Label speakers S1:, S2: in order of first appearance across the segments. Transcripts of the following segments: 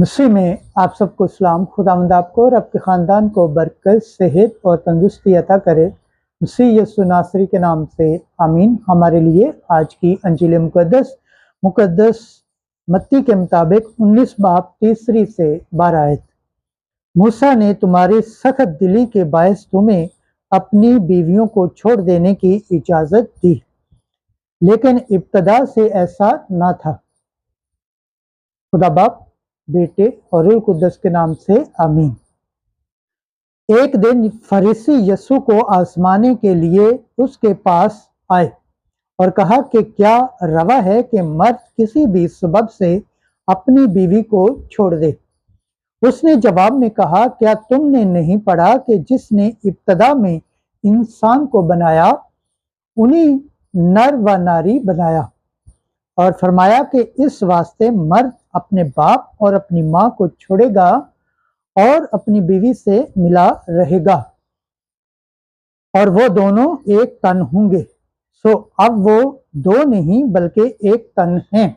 S1: मसीह में आप सबको सलाम। खुदावंद आपको और आपके ख़ानदान को बरकत, सेहत और तंदुरुस्ती अता करे। मसीह यीशु नासरी के नाम से आमीन। हमारे लिए आज की अंजील मुकद्दस मत्ती के मुताबिक 19 बाब 3 से 12 आयत। मूसा ने तुम्हारी सख्त दिली के बायस तुम्हें अपनी बीवियों को छोड़ देने की इजाज़त दी, लेकिन इब्तदा से ऐसा ना था। खुदा बाप, बेटे और रूह कुद्दस के नाम से आमीन। एक दिन फरीसी यीशु को आजमाने के लिए उसके पास आए और कहा कि क्या रवा है कि मर्द किसी भी सबब से अपनी बीवी को छोड़ दे। उसने जवाब में कहा, क्या तुमने नहीं पढ़ा कि जिसने इब्तदा में इंसान को बनाया उन्हीं नर व नारी बनाया, और फरमाया कि इस वास्ते मर्द अपने बाप और अपनी माँ को छोड़ेगा और अपनी बीवी से मिला रहेगा और वो दोनों एक तन होंगे। सो अब वो दो नहीं बल्कि एक तन हैं।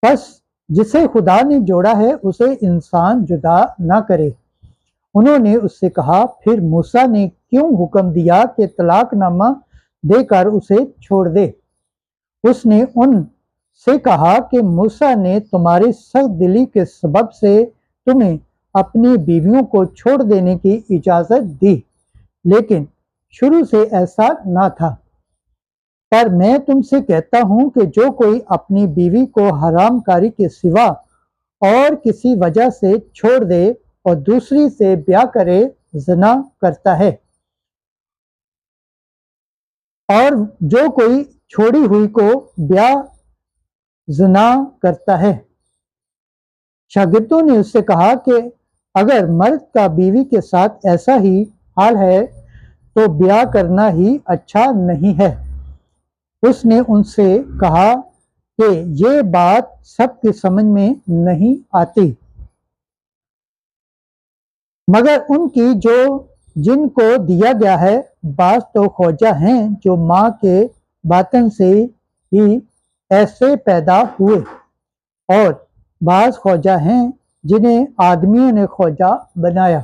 S1: बस जिसे खुदा ने जोड़ा है उसे इंसान जुदा ना करे। उन्होंने उससे कहा, फिर मूसा ने क्यों हुक्म दिया कि तलाकनामा देकर उसे छोड़ दे। उसने उनसे कहा कि मूसा ने तुम्हारी सख्त दिली के सबब से तुम्हें अपनी बीवियों को छोड़ देने की इजाज़त दी, लेकिन शुरू से ऐसा ना था। पर मैं तुमसे कहता हूँ कि जो कोई अपनी बीवी को हरामकारी के सिवा और किसी वजह से छोड़ दे और दूसरी से ब्याह करे, ज़िना करता है। और जो कोई छोड़ी हुई को ब्याह ज़िना करता है। शागिर्दों ने उससे कहा कि अगर मर्द का बीवी के साथ ऐसा ही हाल है तो ब्याह करना ही अच्छा नहीं है। उसने उनसे कहा कि ये बात सबकी समझ में नहीं आती, मगर उनकी जो जिनको दिया गया है। बास तो खोजा हैं जो माँ के बातन से ही ऐसे पैदा हुए, और बास खोजा हैं जिन्हें आदमियों ने खोजा बनाया,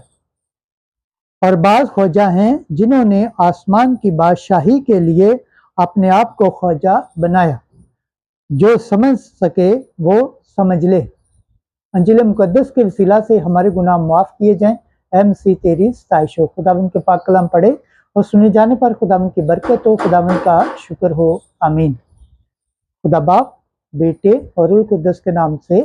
S1: और बास खोजा हैं जिन्होंने आसमान की बादशाही के लिए अपने आप को खोजा बनाया। जो समझ सके वो समझ ले। अंजील मुकद्दस के वसीला से हमारे गुनाह माफ़ किए जाएं। MC तेरी सताइश हो। खुदावंद के पाक कलाम पढ़े और सुने जाने पर खुदावंद की बरकत हो, खुदावंद का शुक्र हो। आमीन। खुदा बाप, बेटे और रूह कुद्दस के नाम से